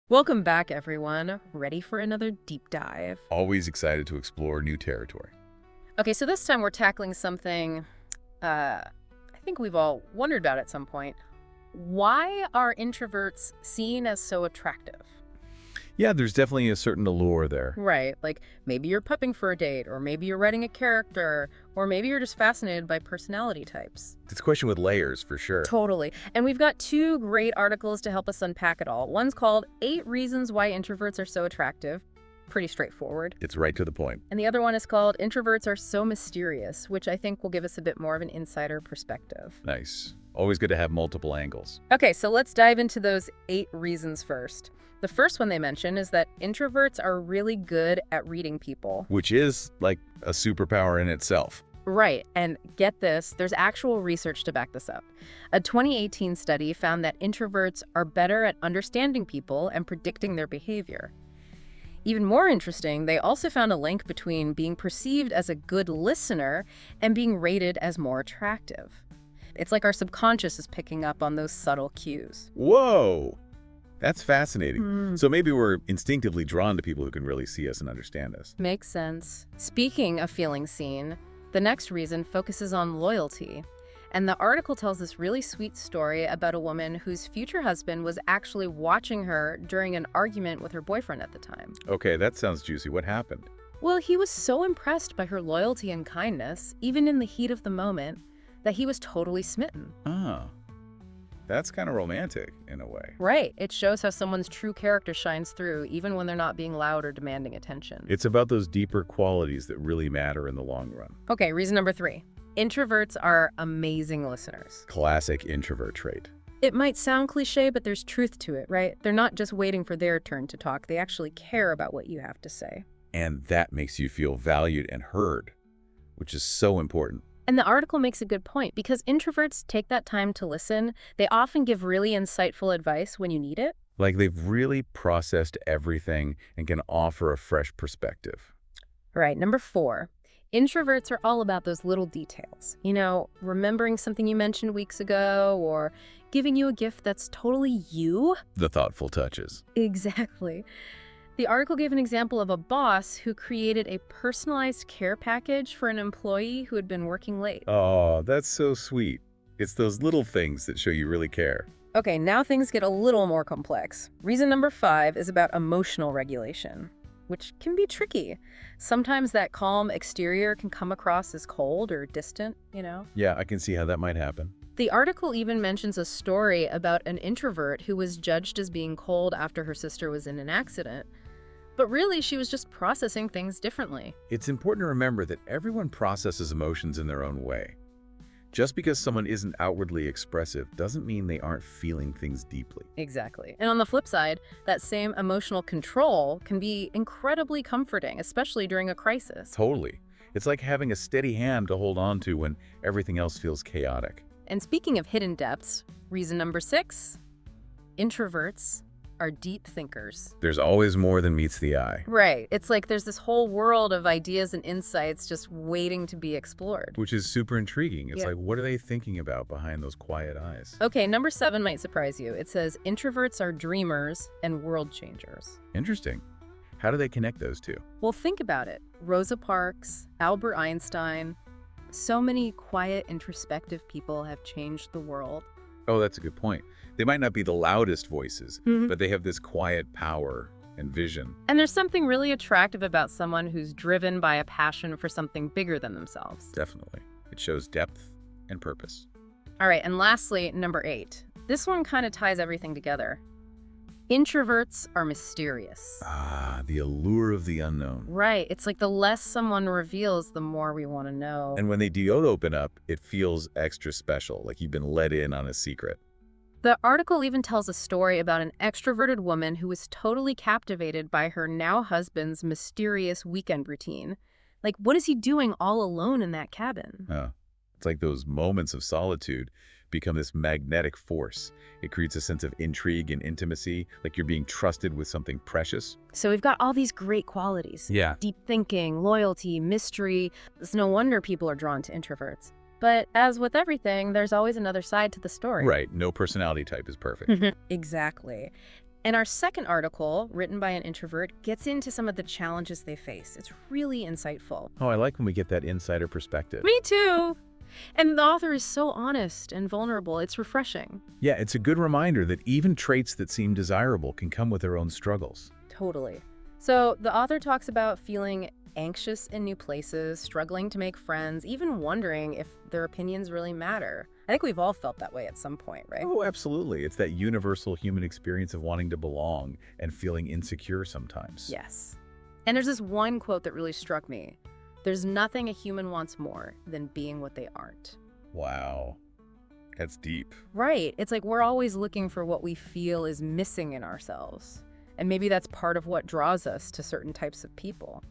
Welcome back, everyone. Ready for another deep dive? Always excited to explore new territory. Okay, so this time we're tackling something I think we've all wondered about at some point. Why are introverts seen as so attractive? Yeah, there's definitely a certain allure there. Right, like maybe you're prepping for a date, or maybe you're writing a character, or maybe you're just fascinated by personality types. It's a question with layers, for sure. Totally. And we've got two great articles to help us unpack it all. One's called 8 Reasons Why Introverts Are So Attractive. Pretty straightforward. It's right to the point. And the other one is called Introverts Are So Mysterious, which I think will give us a bit more of an insider perspective. Nice. Always good to have multiple angles. Okay, so let's dive into those 8 reasons first. The first one they mention is that introverts are really good at reading people. Which is like a superpower in itself. Right, and get this, there's actual research to back this up. A 2018 study found that introverts are better at understanding people and predicting their behavior. Even more interesting, they also found a link between being perceived as a good listener and being rated as more attractive. It's like our subconscious is picking up on those subtle cues. Whoa! That's fascinating. So maybe we're instinctively drawn to people who can really see us and understand us. Makes sense. Speaking of feeling seen, the next reason focuses on loyalty. And the article tells this really sweet story about a woman whose future husband was actually watching her during an argument with her boyfriend at the time. Okay, that sounds juicy. What happened? Well, he was so impressed by her loyalty and kindness, even in the heat of the moment, that he was totally smitten. Ah, that's kind of romantic in a way. Right. It shows how someone's true character shines through, even when they're not being loud or demanding attention. It's about those deeper qualities that really matter in the long run. Okay, reason number 3. Introverts are amazing listeners. Classic introvert trait. It might sound cliche, but there's truth to it, right? They're not just waiting for their turn to talk. They actually care about what you have to say. And that makes you feel valued and heard, which is so important. And the article makes a good point, because introverts take that time to listen. They often give really insightful advice when you need it. Like they've really processed everything and can offer a fresh perspective. All right, number 4. Introverts are all about those little details. You know, remembering something you mentioned weeks ago, or giving you a gift that's totally you. The thoughtful touches. Exactly. The article gave an example of a boss who created a personalized care package for an employee who had been working late. Oh, that's so sweet. It's those little things that show you really care. Okay, now things get a little more complex. Reason number 5 is about emotional regulation, which can be tricky. Sometimes that calm exterior can come across as cold or distant, you know? Yeah, I can see how that might happen. The article even mentions a story about an introvert who was judged as being cold after her sister was in an accident. But really, she was just processing things differently. It's important to remember that everyone processes emotions in their own way. Just because someone isn't outwardly expressive doesn't mean they aren't feeling things deeply. Exactly. And on the flip side, that same emotional control can be incredibly comforting, especially during a crisis. Totally. It's like having a steady hand to hold on to when everything else feels chaotic. And speaking of hidden depths, reason number 6, introverts are deep thinkers. There's always more than meets the eye. Right. It's like there's this whole world of ideas and insights just waiting to be explored. Which is super intriguing. It's Yeah. like, what are they thinking about behind those quiet eyes? Okay, number 7 might surprise you. It says introverts are dreamers and world changers. Interesting. How do they connect those two? Well, think about it. Rosa Parks, Albert Einstein, so many quiet, introspective people have changed the world. Oh, that's a good point. They might not be the loudest voices, but they have this quiet power and vision. And there's something really attractive about someone who's driven by a passion for something bigger than themselves. Definitely. It shows depth and purpose. All right, and lastly, number 8. This one kind of ties everything together. Introverts are mysterious. Ah, the allure of the unknown. Right. It's like the less someone reveals, the more we want to know. And when they do open up, it feels extra special, like you've been let in on a secret. The article even tells a story about an extroverted woman who was totally captivated by her now husband's mysterious weekend routine. Like, what is he doing all alone in that cabin? It's like those moments of solitude become this magnetic force. It creates a sense of intrigue and intimacy, like you're being trusted with something precious. So we've got all these great qualities. Yeah. Deep thinking, loyalty, mystery. It's no wonder people are drawn to introverts. But as with everything, there's always another side to the story. Right. No personality type is perfect. Exactly. And our second article, written by an introvert, gets into some of the challenges they face. It's really insightful. Oh, I like when we get that insider perspective. Me too. And the author is so honest and vulnerable. It's refreshing. Yeah, it's a good reminder that even traits that seem desirable can come with their own struggles. Totally. So the author talks about feeling anxious in new places, struggling to make friends, even wondering if their opinions really matter. I think we've all felt that way at some point, right? Oh, absolutely. It's that universal human experience of wanting to belong and feeling insecure sometimes. Yes. And there's this one quote that really struck me. There's nothing a human wants more than being what they aren't. Wow. That's deep. Right. It's like we're always looking for what we feel is missing in ourselves. And maybe that's part of what draws us to certain types of people.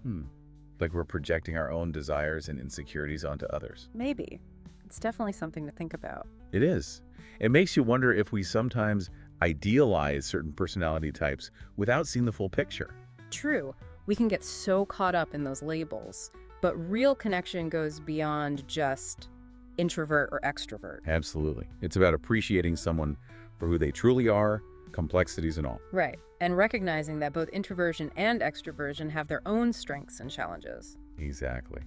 Like we're projecting our own desires and insecurities onto others. Maybe. It's definitely something to think about. It is. It makes you wonder if we sometimes idealize certain personality types without seeing the full picture. True. We can get so caught up in those labels. But real connection goes beyond just introvert or extrovert. Absolutely. It's about appreciating someone for who they truly are, complexities and all. Right. And recognizing that both introversion and extroversion have their own strengths and challenges. Exactly.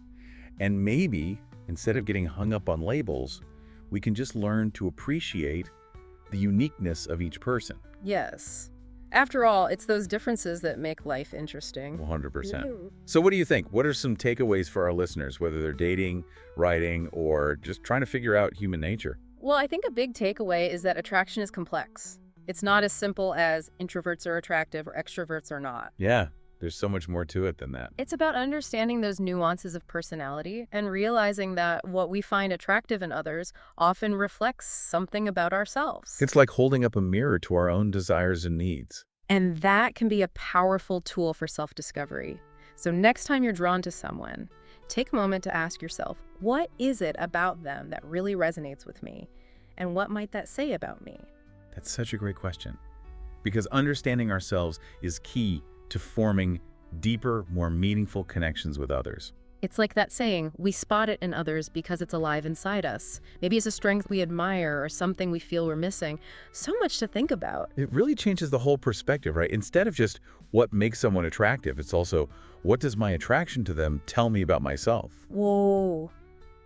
And maybe, instead of getting hung up on labels, we can just learn to appreciate the uniqueness of each person. Yes. After all, it's those differences that make life interesting. 100%. So what do you think? What are some takeaways for our listeners, whether they're dating, writing, or just trying to figure out human nature? Well, I think a big takeaway is that attraction is complex. It's not as simple as introverts are attractive or extroverts are not. Yeah, there's so much more to it than that. It's about understanding those nuances of personality and realizing that what we find attractive in others often reflects something about ourselves. It's like holding up a mirror to our own desires and needs. And that can be a powerful tool for self-discovery. So next time you're drawn to someone, take a moment to ask yourself, what is it about them that really resonates with me? And what might that say about me? That's such a great question. Because understanding ourselves is key to forming deeper, more meaningful connections with others. It's like that saying, we spot it in others because it's alive inside us. Maybe it's a strength we admire or something we feel we're missing. So much to think about. It really changes the whole perspective, right? Instead of just what makes someone attractive, it's also what does my attraction to them tell me about myself? Whoa.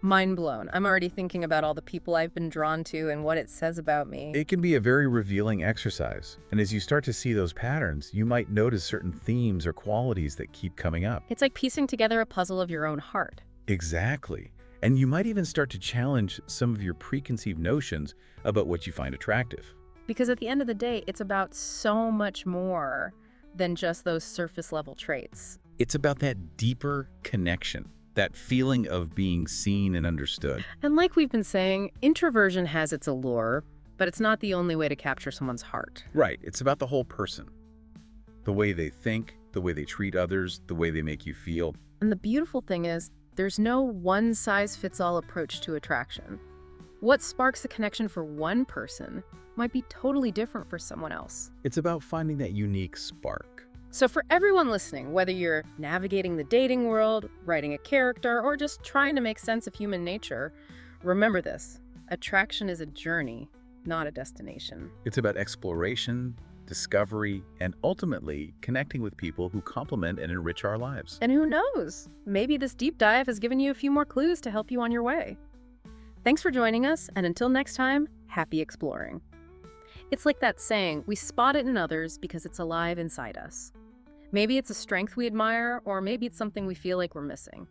Mind blown. I'm already thinking about all the people I've been drawn to and what it says about me. It can be a very revealing exercise. And as you start to see those patterns, you might notice certain themes or qualities that keep coming up. It's like piecing together a puzzle of your own heart. Exactly. And you might even start to challenge some of your preconceived notions about what you find attractive. Because at the end of the day, it's about so much more than just those surface level traits. It's about that deeper connection, that feeling of being seen and understood. And like we've been saying, introversion has its allure, but it's not the only way to capture someone's heart. Right. It's about the whole person. The way they think, the way they treat others, the way they make you feel. And the beautiful thing is, there's no one-size-fits-all approach to attraction. What sparks a connection for one person might be totally different for someone else. It's about finding that unique spark. So for everyone listening, whether you're navigating the dating world, writing a character, or just trying to make sense of human nature, remember this: attraction is a journey, not a destination. It's about exploration, discovery, and ultimately connecting with people who complement and enrich our lives. And who knows? Maybe this deep dive has given you a few more clues to help you on your way. Thanks for joining us, and until next time, happy exploring. It's like that saying, we spot it in others because it's alive inside us. Maybe it's a strength we admire, or maybe it's something we feel like we're missing.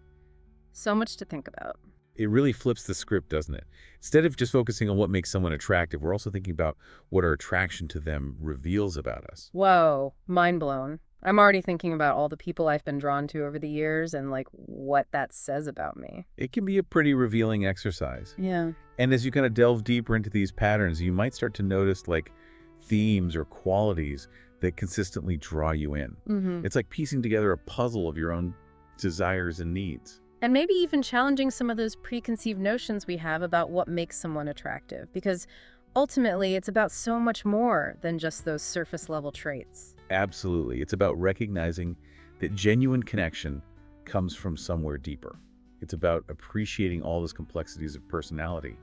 So much to think about. It really flips the script, doesn't it? Instead of just focusing on what makes someone attractive, we're also thinking about what our attraction to them reveals about us. Whoa, mind blown. I'm already thinking about all the people I've been drawn to over the years and like what that says about me. It can be a pretty revealing exercise. Yeah. And as you kind of delve deeper into these patterns, you might start to notice like themes or qualities that consistently draw you in. It's like piecing together a puzzle of your own desires and needs. And maybe even challenging some of those preconceived notions we have about what makes someone attractive, because ultimately it's about so much more than just those surface level traits. Absolutely. It's about recognizing that genuine connection comes from somewhere deeper. It's about appreciating all those complexities of personality,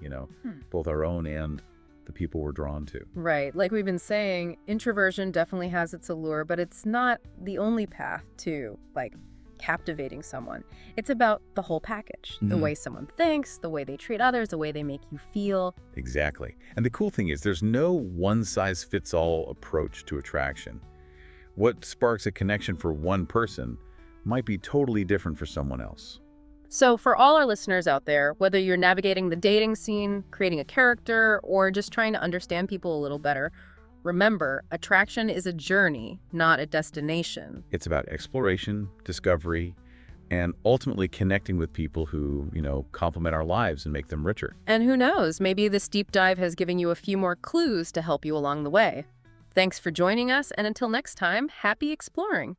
both our own and the people we're drawn to. Right. Like we've been saying, introversion definitely has its allure, but it's not the only path to, like, captivating someone. It's about the whole package. The way someone thinks, the way they treat others, the way they make you feel. Exactly. And the cool thing is there's no one-size-fits-all approach to attraction. What sparks a connection for one person might be totally different for someone else. So for all our listeners out there, whether you're navigating the dating scene, creating a character, or just trying to understand people a little better, remember, attraction is a journey, not a destination. It's about exploration, discovery, and ultimately connecting with people who, complement our lives and make them richer. And who knows, maybe this deep dive has given you a few more clues to help you along the way. Thanks for joining us, and until next time, happy exploring.